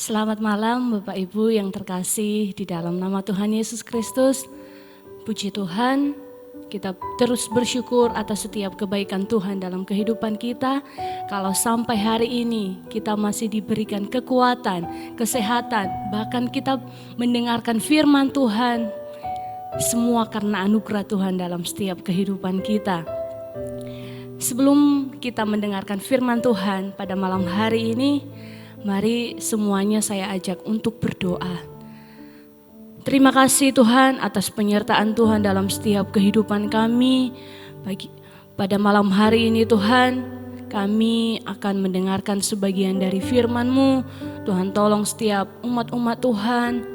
Selamat malam Bapak Ibu yang terkasih di dalam nama Tuhan Yesus Kristus. Puji Tuhan, kita terus bersyukur atas setiap kebaikan Tuhan dalam kehidupan kita. Kalau sampai hari ini kita masih diberikan kekuatan, kesehatan, bahkan kita mendengarkan firman Tuhan, semua karena anugerah Tuhan dalam setiap kehidupan kita. Sebelum kita mendengarkan firman Tuhan pada malam hari ini, mari semuanya saya ajak untuk berdoa. Terima kasih Tuhan atas penyertaan Tuhan dalam setiap kehidupan kami. Pada malam hari ini Tuhan, kami akan mendengarkan sebagian dari firman-Mu. Tuhan tolong setiap umat-umat Tuhan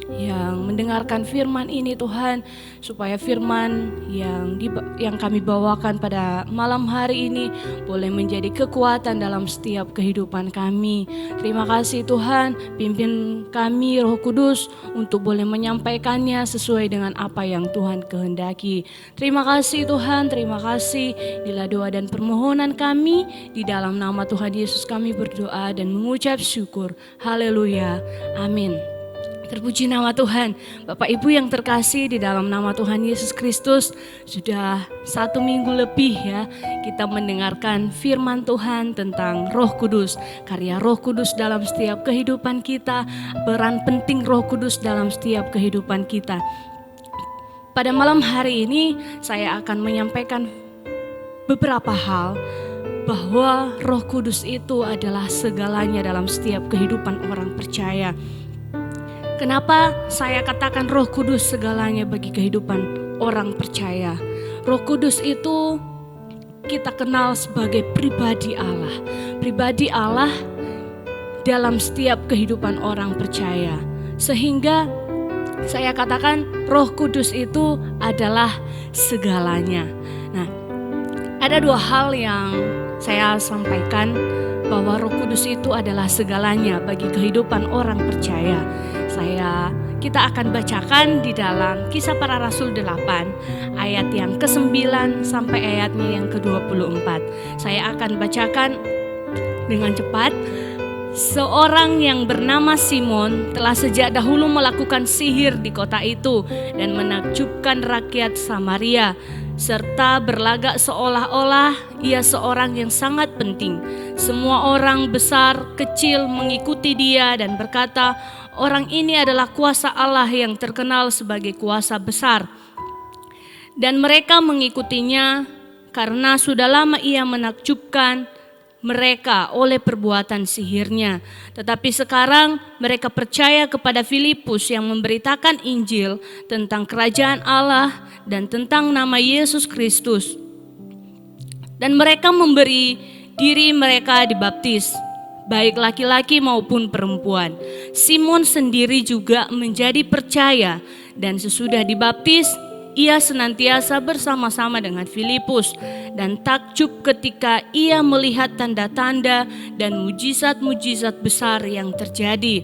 yang mendengarkan firman ini Tuhan, supaya firman yang kami bawakan pada malam hari ini boleh menjadi kekuatan dalam setiap kehidupan kami. Terima kasih Tuhan, pimpin kami Roh Kudus untuk boleh menyampaikannya sesuai dengan apa yang Tuhan kehendaki. Terima kasih Tuhan, terima kasih. Inilah doa dan permohonan kami, di dalam nama Tuhan Yesus kami berdoa dan mengucap syukur. Haleluya, amin. Terpuji nama Tuhan. Bapak Ibu yang terkasih di dalam nama Tuhan Yesus Kristus, sudah 1 minggu lebih ya kita mendengarkan firman Tuhan tentang Roh Kudus, karya Roh Kudus dalam setiap kehidupan kita, peran penting Roh Kudus dalam setiap kehidupan kita. Pada malam hari ini saya akan menyampaikan beberapa hal bahwa Roh Kudus itu adalah segalanya dalam setiap kehidupan orang percaya. Kenapa saya katakan Roh Kudus segalanya bagi kehidupan orang percaya? Roh Kudus itu kita kenal sebagai pribadi Allah. Pribadi Allah dalam setiap kehidupan orang percaya. Sehingga saya katakan Roh Kudus itu adalah segalanya. Nah, ada 2 hal yang saya sampaikan bahwa Roh Kudus itu adalah segalanya bagi kehidupan orang percaya. Kita akan bacakan di dalam Kisah Para Rasul 8 ayat yang ke-9 sampai ayatnya yang ke-24. Saya akan bacakan dengan cepat. Seorang yang bernama Simon telah sejak dahulu melakukan sihir di kota itu dan menakjubkan rakyat Samaria, serta berlagak seolah-olah ia seorang yang sangat penting. Semua orang besar kecil mengikuti dia dan berkata, orang ini adalah kuasa Allah yang terkenal sebagai kuasa besar. Dan mereka mengikutinya karena sudah lama ia menakjubkan mereka oleh perbuatan sihirnya. Tetapi sekarang mereka percaya kepada Filipus yang memberitakan Injil tentang kerajaan Allah dan tentang nama Yesus Kristus. Dan mereka memberi diri mereka dibaptis, baik laki-laki maupun perempuan. Simon sendiri juga menjadi percaya, dan sesudah dibaptis ia senantiasa bersama-sama dengan Filipus dan takjub ketika ia melihat tanda-tanda dan mujizat-mujizat besar yang terjadi.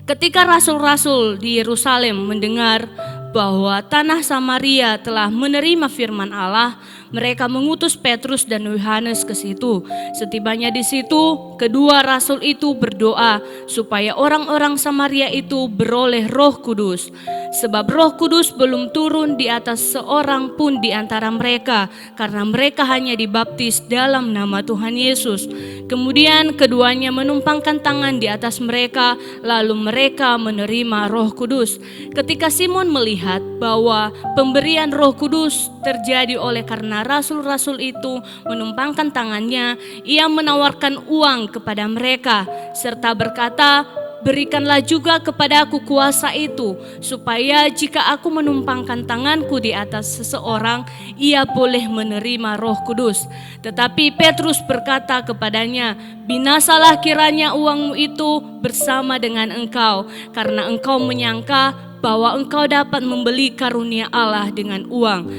Ketika rasul-rasul di Yerusalem mendengar bahwa tanah Samaria telah menerima firman Allah, mereka mengutus Petrus dan Yohanes ke situ. Setibanya di situ, kedua rasul itu berdoa supaya orang-orang Samaria itu beroleh Roh Kudus. Sebab Roh Kudus belum turun di atas seorang pun di antara mereka, karena mereka hanya dibaptis dalam nama Tuhan Yesus. Kemudian keduanya menumpangkan tangan di atas mereka, lalu mereka menerima Roh Kudus. Ketika Simon melihat bahwa pemberian Roh Kudus terjadi oleh karena rasul-rasul itu menumpangkan tangannya, ia menawarkan uang kepada mereka serta berkata, berikanlah juga kepada aku kuasa itu, supaya jika aku menumpangkan tanganku di atas seseorang, ia boleh menerima Roh Kudus. Tetapi Petrus berkata kepadanya, binasalah kiranya uangmu itu bersama dengan engkau, karena engkau menyangka bahwa engkau dapat membeli karunia Allah dengan uang.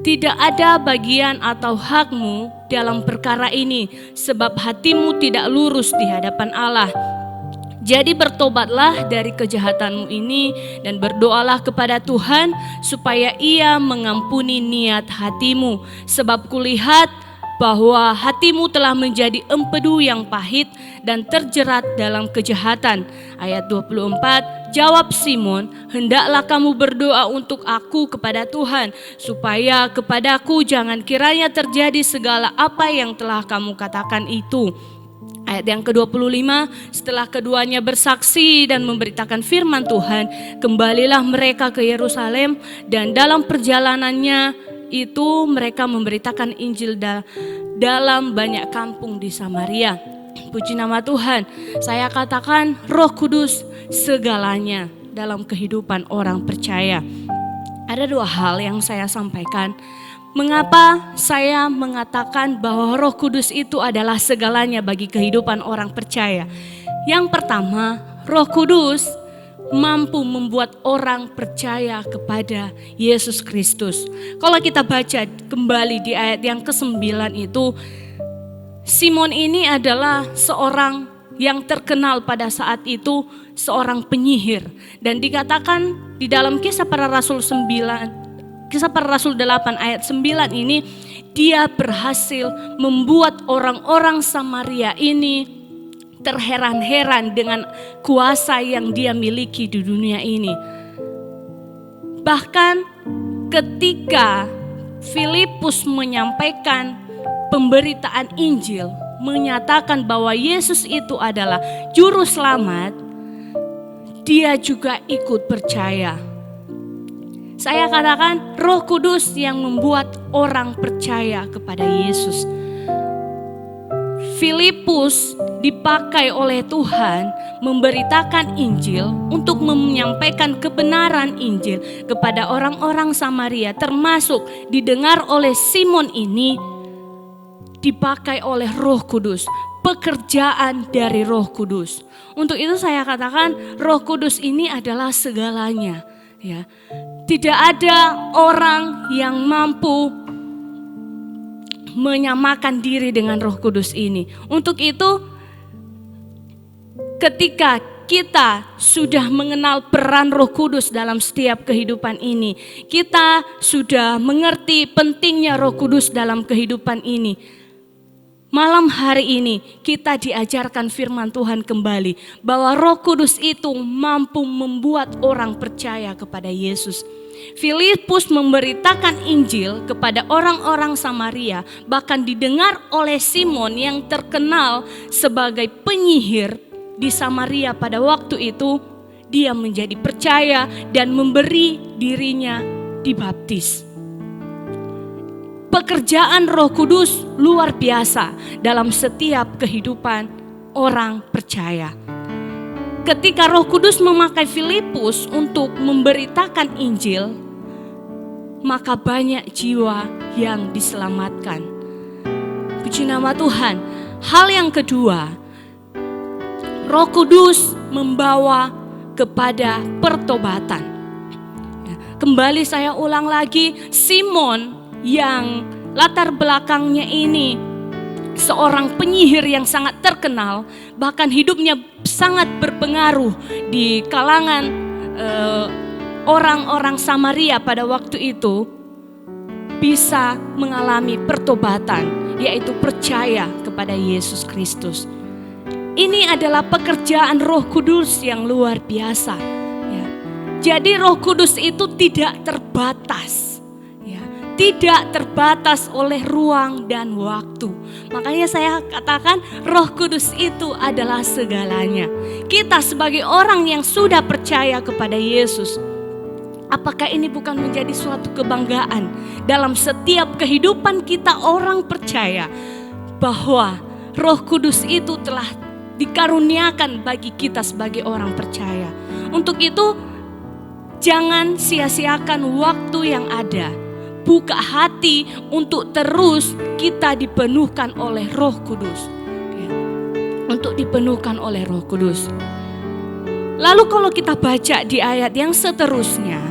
Tidak ada bagian atau hakmu dalam perkara ini, sebab hatimu tidak lurus di hadapan Allah. Jadi bertobatlah dari kejahatanmu ini dan berdoalah kepada Tuhan supaya Ia mengampuni niat hatimu. Sebab kulihat bahwa hatimu telah menjadi empedu yang pahit dan terjerat dalam kejahatan. Ayat 24, jawab Simon, hendaklah kamu berdoa untuk aku kepada Tuhan, supaya kepadaku jangan kiranya terjadi segala apa yang telah kamu katakan itu. Ayat yang ke-25, setelah keduanya bersaksi dan memberitakan firman Tuhan, kembalilah mereka ke Yerusalem, dan dalam perjalanannya itu mereka memberitakan Injil dalam banyak kampung di Samaria. Puji nama Tuhan. Saya katakan Roh Kudus segalanya dalam kehidupan orang percaya. Ada dua hal yang saya sampaikan. Mengapa saya mengatakan bahwa Roh Kudus itu adalah segalanya bagi kehidupan orang percaya? Yang pertama, Roh Kudus mampu membuat orang percaya kepada Yesus Kristus. Kalau kita baca kembali di ayat yang ke-9 itu, Simon ini adalah seorang yang terkenal pada saat itu, seorang penyihir. Dan dikatakan di dalam Kisah Para Rasul 8 ayat 9 ini, dia berhasil membuat orang-orang Samaria ini terheran-heran dengan kuasa yang dia miliki di dunia ini. Bahkan ketika Filipus menyampaikan pemberitaan Injil, menyatakan bahwa Yesus itu adalah juru selamat, dia juga ikut percaya. Saya katakan Roh Kudus yang membuat orang percaya kepada Yesus. Filipus dipakai oleh Tuhan memberitakan Injil untuk menyampaikan kebenaran Injil kepada orang-orang Samaria, termasuk didengar oleh Simon ini, dipakai oleh Roh Kudus, pekerjaan dari Roh Kudus. Untuk itu saya katakan Roh Kudus ini adalah segalanya, ya. Tidak ada orang yang mampu menyamakan diri dengan Roh Kudus ini. Untuk itu, ketika kita sudah mengenal peran Roh Kudus dalam setiap kehidupan ini, kita sudah mengerti pentingnya Roh Kudus dalam kehidupan ini. Malam hari ini kita diajarkan firman Tuhan kembali bahwa Roh Kudus itu mampu membuat orang percaya kepada Yesus. Filipus memberitakan Injil kepada orang-orang Samaria, bahkan didengar oleh Simon yang terkenal sebagai penyihir di Samaria pada waktu itu. Dia menjadi percaya dan memberi dirinya dibaptis. Pekerjaan Roh Kudus luar biasa dalam setiap kehidupan orang percaya. Ketika Roh Kudus memakai Filipus untuk memberitakan Injil, maka banyak jiwa yang diselamatkan. Puji nama Tuhan. Hal yang kedua, Roh Kudus membawa kepada pertobatan. Kembali saya ulang lagi, Simon yang latar belakangnya ini seorang penyihir yang sangat terkenal, bahkan hidupnya sangat berpengaruh di kalangan orang-orang Samaria pada waktu itu, bisa mengalami pertobatan, yaitu percaya kepada Yesus Kristus. Ini adalah pekerjaan Roh Kudus yang luar biasa. Ya. Jadi Roh Kudus itu tidak terbatas. Tidak terbatas oleh ruang dan waktu. Makanya saya katakan Roh Kudus itu adalah segalanya. Kita sebagai orang yang sudah percaya kepada Yesus, apakah ini bukan menjadi suatu kebanggaan dalam setiap kehidupan kita orang percaya, bahwa Roh Kudus itu telah dikaruniakan bagi kita sebagai orang percaya. Untuk itu jangan sia-siakan waktu yang ada. Buka hati untuk terus kita dipenuhkan oleh Roh Kudus. Untuk dipenuhkan oleh Roh Kudus. Lalu kalau kita baca di ayat yang seterusnya,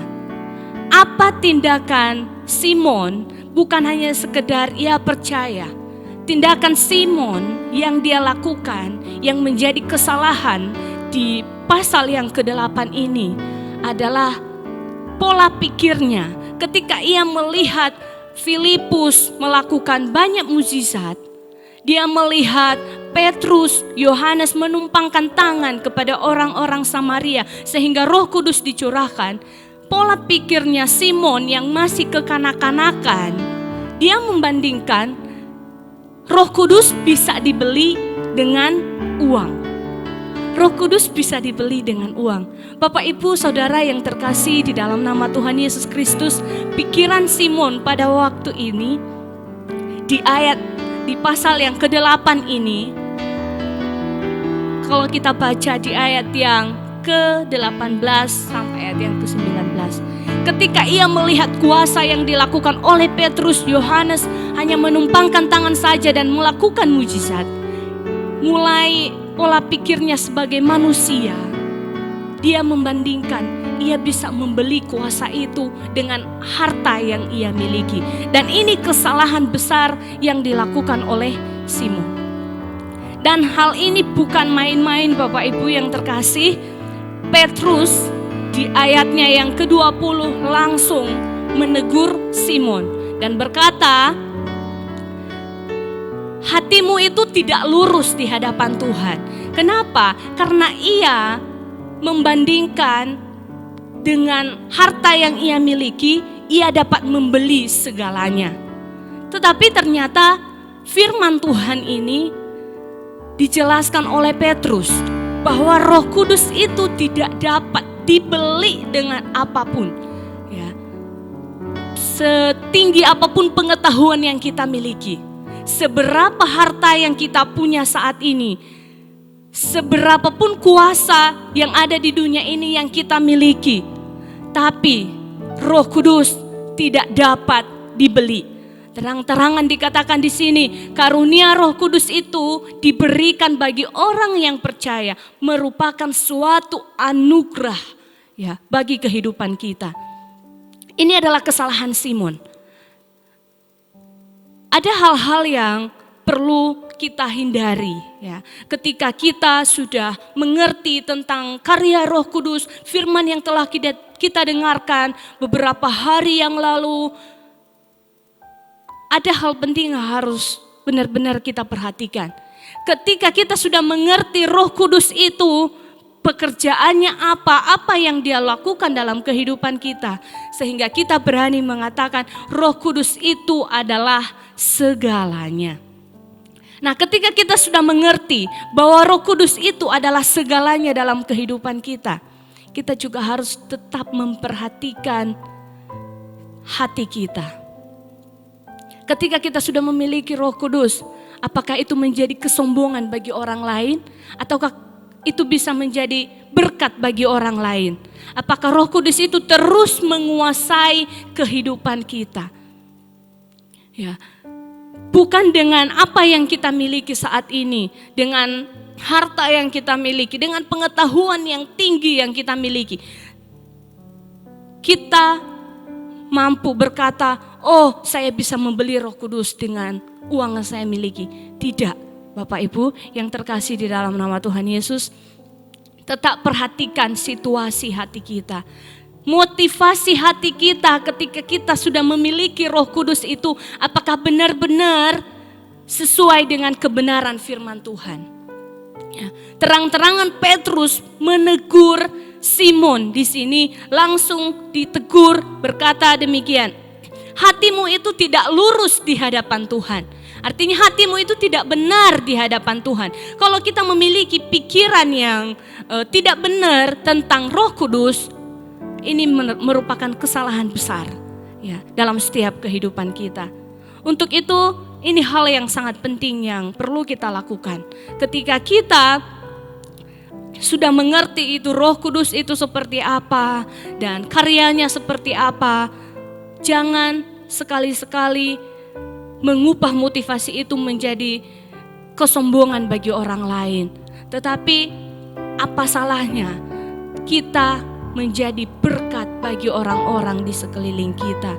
apa tindakan Simon? Bukan hanya sekedar ia percaya. Tindakan Simon yang dia lakukan, yang menjadi kesalahan di pasal yang ke-8 ini adalah pola pikirnya. Ketika ia melihat Filipus melakukan banyak mukjizat, dia melihat Petrus, Yohanes menumpangkan tangan kepada orang-orang Samaria sehingga Roh Kudus dicurahkan. Pola pikirnya Simon yang masih kekanak-kanakan, dia membandingkan Roh Kudus bisa dibeli dengan uang. Roh Kudus bisa dibeli dengan uang. Bapak Ibu Saudara yang terkasih di dalam nama Tuhan Yesus Kristus, pikiran Simon pada waktu ini di pasal yang ke-8 ini, kalau kita baca di ayat yang ke-18 sampai ayat yang ke-19, ketika ia melihat kuasa yang dilakukan oleh Petrus, Yohanes hanya menumpangkan tangan saja dan melakukan mujizat, mulai pola pikirnya sebagai manusia, dia membandingkan ia bisa membeli kuasa itu dengan harta yang ia miliki. Dan ini kesalahan besar yang dilakukan oleh Simon. Dan hal ini bukan main-main Bapak Ibu yang terkasih. Petrus di ayatnya yang ke-20 langsung menegur Simon dan berkata, hatimu itu tidak lurus di hadapan Tuhan. Kenapa? Karena ia membandingkan dengan harta yang ia miliki, ia dapat membeli segalanya. Tetapi ternyata firman Tuhan ini dijelaskan oleh Petrus bahwa Roh Kudus itu tidak dapat dibeli dengan apapun. Ya. Setinggi apapun pengetahuan yang kita miliki, seberapa harta yang kita punya saat ini, seberapapun kuasa yang ada di dunia ini yang kita miliki, tapi Roh Kudus tidak dapat dibeli. Terang-terangan dikatakan di sini, karunia Roh Kudus itu diberikan bagi orang yang percaya, merupakan suatu anugerah ya bagi kehidupan kita. Ini adalah kesalahan Simon. Ada hal-hal yang perlu kita hindari ya. Ketika kita sudah mengerti tentang karya Roh Kudus, firman yang telah kita dengarkan beberapa hari yang lalu, ada hal penting yang harus benar-benar kita perhatikan. Ketika kita sudah mengerti Roh Kudus itu pekerjaannya apa yang dia lakukan dalam kehidupan kita, sehingga kita berani mengatakan Roh Kudus itu adalah segalanya. Nah, ketika kita sudah mengerti bahwa Roh Kudus itu adalah segalanya dalam kehidupan kita, kita juga harus tetap memperhatikan hati kita. Ketika kita sudah memiliki Roh Kudus, apakah itu menjadi kesombongan bagi orang lain? Ataukah itu bisa menjadi berkat bagi orang lain? Apakah Roh Kudus itu terus menguasai kehidupan kita? Ya, bukan dengan apa yang kita miliki saat ini, dengan harta yang kita miliki, dengan pengetahuan yang tinggi yang kita miliki, kita mampu berkata, oh saya bisa membeli Roh Kudus dengan uang yang saya miliki. Tidak, Bapak Ibu yang terkasih di dalam nama Tuhan Yesus, tetap perhatikan situasi hati kita. Motivasi hati kita ketika kita sudah memiliki Roh Kudus itu, apakah benar-benar sesuai dengan kebenaran firman Tuhan. Ya, terang-terangan Petrus menegur Simon di sini, langsung ditegur berkata demikian, hatimu itu tidak lurus di hadapan Tuhan. Artinya hatimu itu tidak benar di hadapan Tuhan. Kalau kita memiliki pikiran yang tidak benar tentang Roh Kudus, ini merupakan kesalahan besar ya dalam setiap kehidupan kita. Untuk itu ini hal yang sangat penting yang perlu kita lakukan. Ketika kita sudah mengerti itu Roh Kudus itu seperti apa dan karyanya seperti apa, jangan sekali-sekali mengubah motivasi itu menjadi kesombongan bagi orang lain. Tetapi apa salahnya kita menjadi berkat bagi orang-orang di sekeliling kita.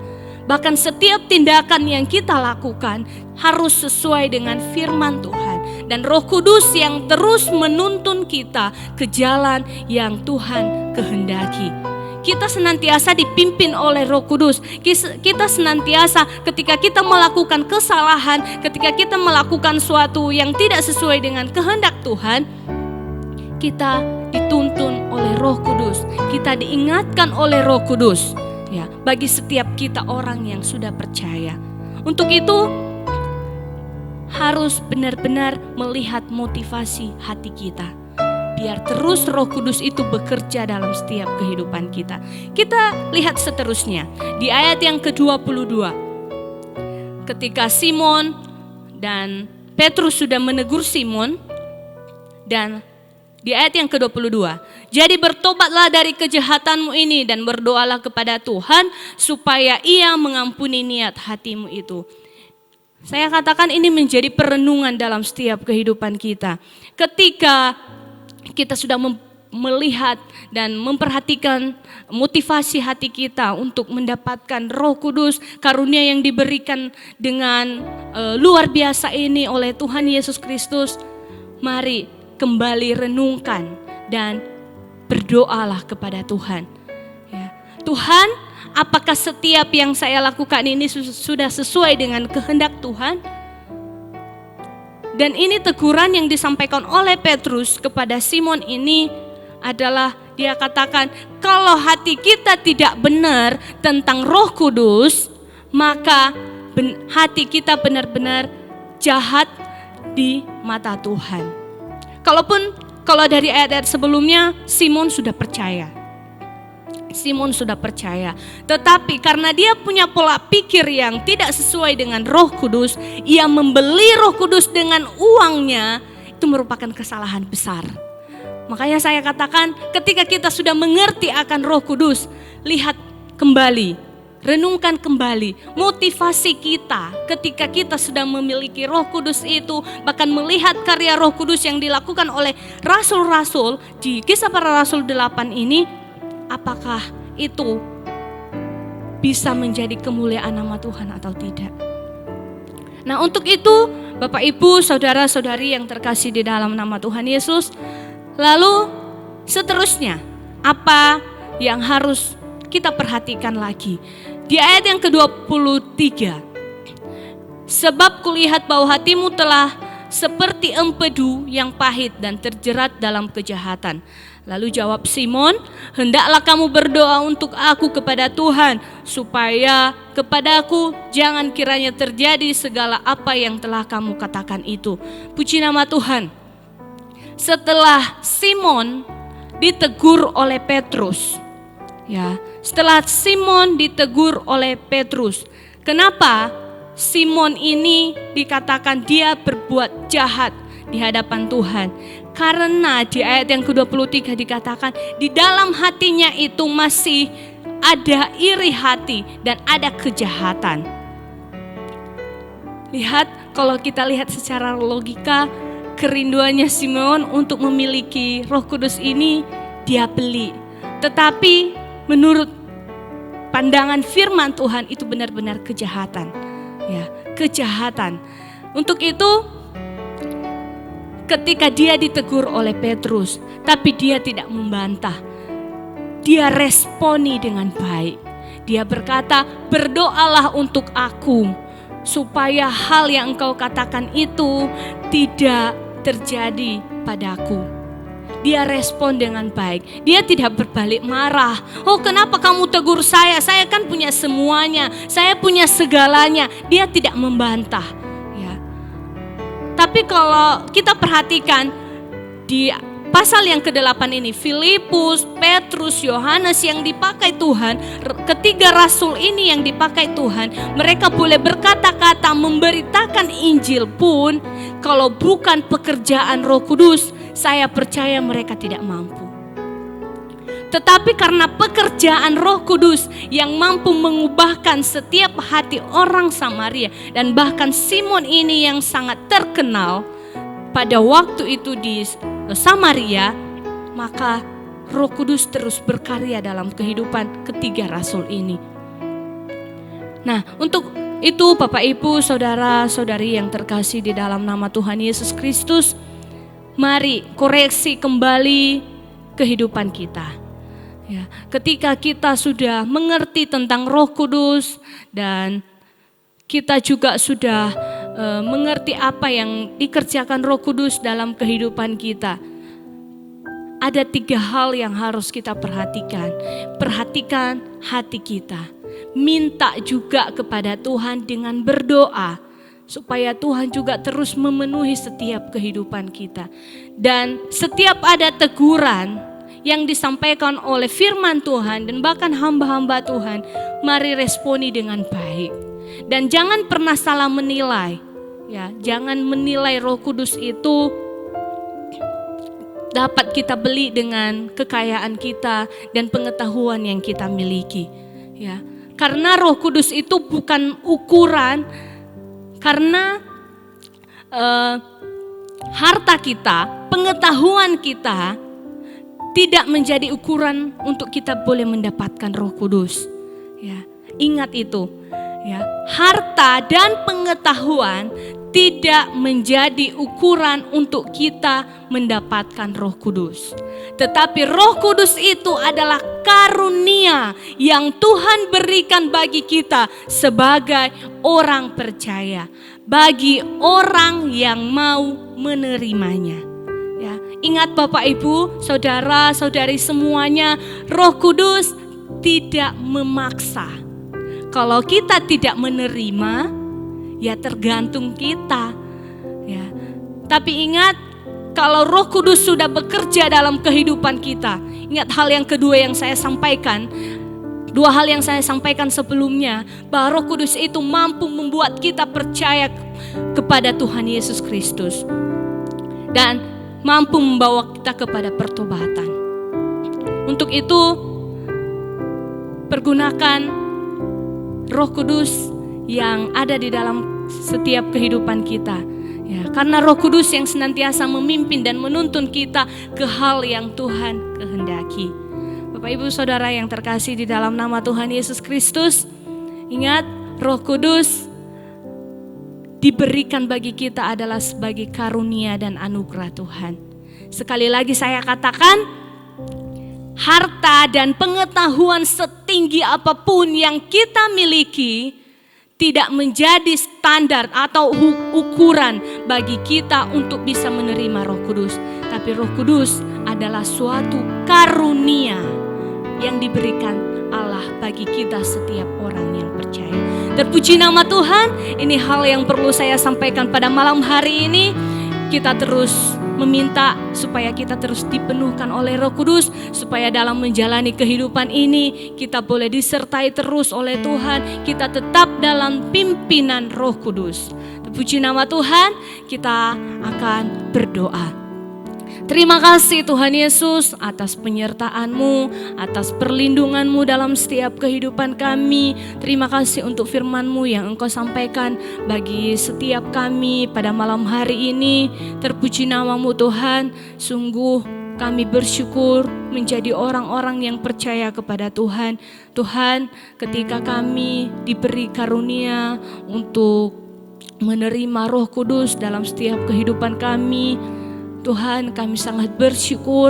Bahkan setiap tindakan yang kita lakukan harus sesuai dengan firman Tuhan. Dan Roh Kudus yang terus menuntun kita ke jalan yang Tuhan kehendaki. kita senantiasa dipimpin oleh Roh Kudus. Kita senantiasa ketika kita melakukan kesalahan, ketika kita melakukan suatu yang tidak sesuai dengan kehendak Tuhan, kita dituntun oleh Roh Kudus, kita diingatkan oleh Roh Kudus. Ya, bagi setiap kita orang yang sudah percaya. Untuk itu harus benar-benar melihat motivasi hati kita. Biar terus Roh Kudus itu bekerja dalam setiap kehidupan kita. Kita lihat seterusnya di ayat yang ke-22. Ketika Simon dan Petrus sudah menegur Simon, dan di ayat yang ke-22, jadi bertobatlah dari kejahatanmu ini dan berdoalah kepada Tuhan supaya Ia mengampuni niat hatimu itu. Saya katakan ini menjadi perenungan dalam setiap kehidupan kita. Ketika kita sudah melihat dan memperhatikan motivasi hati kita untuk mendapatkan Roh Kudus, karunia yang diberikan dengan luar biasa ini oleh Tuhan Yesus Kristus, mari kembali renungkan dan berdoalah kepada Tuhan. Ya. Tuhan, apakah setiap yang saya lakukan ini sudah sesuai dengan kehendak Tuhan? Dan ini teguran yang disampaikan oleh Petrus kepada Simon ini adalah dia katakan, kalau hati kita tidak benar tentang Roh Kudus, maka hati kita benar-benar jahat di mata Tuhan. Kalau dari ayat-ayat sebelumnya Simon sudah percaya. Tetapi karena dia punya pola pikir yang tidak sesuai dengan Roh Kudus, ia membeli Roh Kudus dengan uangnya, itu merupakan kesalahan besar. Makanya saya katakan ketika kita sudah mengerti akan Roh Kudus, lihat kembali, renungkan kembali motivasi kita ketika kita sudah memiliki Roh Kudus itu, bahkan melihat karya Roh Kudus yang dilakukan oleh rasul-rasul di Kisah Para Rasul 8 ini, apakah itu bisa menjadi kemuliaan nama Tuhan atau tidak? Nah, untuk itu Bapak Ibu, saudara-saudari yang terkasih di dalam nama Tuhan Yesus, lalu seterusnya apa yang harus kita perhatikan lagi? Di ayat yang ke-23, sebab kulihat bahwa hatimu telah seperti empedu yang pahit dan terjerat dalam kejahatan. Lalu jawab Simon, hendaklah kamu berdoa untuk aku kepada Tuhan, supaya kepadaku jangan kiranya terjadi segala apa yang telah kamu katakan itu. Puji nama Tuhan. Setelah Simon ditegur oleh Petrus, kenapa Simon ini dikatakan dia berbuat jahat di hadapan Tuhan? Karena di ayat yang ke-23 dikatakan di dalam hatinya itu masih ada iri hati dan ada kejahatan. Lihat, kalau kita lihat secara logika, kerinduannya Simon untuk memiliki Roh Kudus ini dia beli. Tetapi menurut pandangan firman Tuhan itu benar-benar kejahatan. Ya, kejahatan. Untuk itu ketika dia ditegur oleh Petrus, tapi dia tidak membantah. Dia responi dengan baik. Dia berkata, berdoalah untuk aku, supaya hal yang engkau katakan itu tidak terjadi padaku. Dia respon dengan baik. Dia tidak berbalik marah. Oh, kenapa kamu tegur saya? Saya kan punya semuanya. Saya punya segalanya. Dia tidak membantah. Tapi kalau kita perhatikan di pasal yang ke-8 ini, Filipus, Petrus, Yohanes yang dipakai Tuhan, ketiga rasul ini yang dipakai Tuhan, mereka boleh berkata-kata memberitakan Injil pun, kalau bukan pekerjaan Roh Kudus, saya percaya mereka tidak mampu. Tetapi karena pekerjaan Roh Kudus yang mampu mengubahkan setiap hati orang Samaria, dan bahkan Simon ini yang sangat terkenal pada waktu itu di Samaria, maka Roh Kudus terus berkarya dalam kehidupan ketiga rasul ini. Nah, untuk itu Bapak Ibu, saudara-saudari yang terkasih di dalam nama Tuhan Yesus Kristus, mari koreksi kembali kehidupan kita. Ya, ketika kita sudah mengerti tentang Roh Kudus dan kita juga sudah mengerti apa yang dikerjakan Roh Kudus dalam kehidupan kita, ada 3 hal yang harus kita perhatikan. Perhatikan hati kita. Minta juga kepada Tuhan dengan berdoa, supaya Tuhan juga terus memenuhi setiap kehidupan kita. Dan setiap ada teguran yang disampaikan oleh firman Tuhan dan bahkan hamba-hamba Tuhan, mari responi dengan baik. Dan jangan pernah salah menilai. Ya, jangan menilai Roh Kudus itu dapat kita beli dengan kekayaan kita dan pengetahuan yang kita miliki. Ya, karena Roh Kudus itu bukan ukuran. Karena harta kita, pengetahuan kita tidak menjadi ukuran untuk kita boleh mendapatkan Roh Kudus. Ya, ingat itu. Ya, harta dan pengetahuan tidak menjadi ukuran untuk kita mendapatkan Roh Kudus. Tetapi Roh Kudus itu adalah karunia yang Tuhan berikan bagi kita sebagai orang percaya, bagi orang yang mau menerimanya. Ya, ingat Bapak Ibu, saudara-saudari semuanya, Roh Kudus tidak memaksa. Kalau kita tidak menerima, ya tergantung kita. Ya. Tapi ingat, kalau Roh Kudus sudah bekerja dalam kehidupan kita, ingat hal yang kedua yang saya sampaikan, 2 hal yang saya sampaikan sebelumnya, bahwa Roh Kudus itu mampu membuat kita percaya kepada Tuhan Yesus Kristus dan mampu membawa kita kepada pertobatan. Untuk itu, pergunakan Roh Kudus yang ada di dalam setiap kehidupan kita. Ya, karena Roh Kudus yang senantiasa memimpin dan menuntun kita ke hal yang Tuhan kehendaki. Bapak Ibu Saudara yang terkasih di dalam nama Tuhan Yesus Kristus, ingat Roh Kudus diberikan bagi kita adalah sebagai karunia dan anugerah Tuhan. Sekali lagi saya katakan, harta dan pengetahuan setinggi apapun yang kita miliki tidak menjadi standar atau ukuran bagi kita untuk bisa menerima Roh Kudus. Tapi Roh Kudus adalah suatu karunia yang diberikan Allah bagi kita setiap orang yang percaya. Terpuji nama Tuhan, ini hal yang perlu saya sampaikan pada malam hari ini. Kita terus meminta supaya kita terus dipenuhkan oleh Roh Kudus, supaya dalam menjalani kehidupan ini kita boleh disertai terus oleh Tuhan, kita tetap dalam pimpinan Roh Kudus. Terpuji nama Tuhan, kita akan berdoa. Terima kasih Tuhan Yesus atas penyertaan-Mu, atas perlindungan-Mu dalam setiap kehidupan kami. Terima kasih untuk firman-Mu yang Engkau sampaikan bagi setiap kami pada malam hari ini. Terpuji nama-Mu Tuhan, sungguh kami bersyukur menjadi orang-orang yang percaya kepada Tuhan. Tuhan, ketika kami diberi karunia untuk menerima Roh Kudus dalam setiap kehidupan kami, Tuhan, kami sangat bersyukur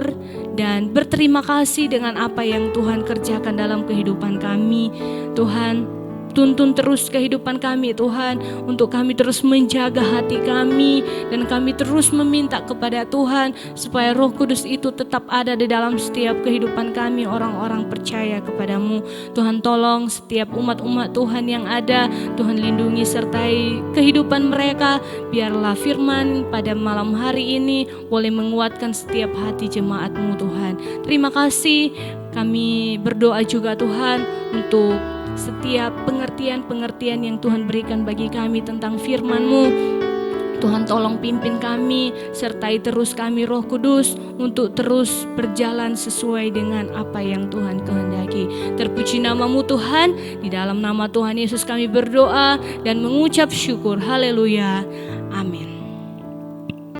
dan berterima kasih dengan apa yang Tuhan kerjakan dalam kehidupan kami. Tuhan, tuntun terus kehidupan kami Tuhan, untuk kami terus menjaga hati kami, dan kami terus meminta kepada Tuhan supaya Roh Kudus itu tetap ada di dalam setiap kehidupan kami, orang-orang percaya kepadamu. Tuhan, tolong setiap umat-umat Tuhan yang ada, Tuhan lindungi sertai kehidupan mereka. Biarlah firman pada malam hari ini boleh menguatkan setiap hati jemaat-Mu Tuhan. Terima kasih, kami berdoa juga Tuhan untuk setiap pengertian-pengertian yang Tuhan berikan bagi kami tentang firman-Mu. Tuhan, tolong pimpin kami, sertai terus kami Roh Kudus untuk terus berjalan sesuai dengan apa yang Tuhan kehendaki. Terpuji nama-Mu Tuhan, di dalam nama Tuhan Yesus kami berdoa dan mengucap syukur. Haleluya. Amin.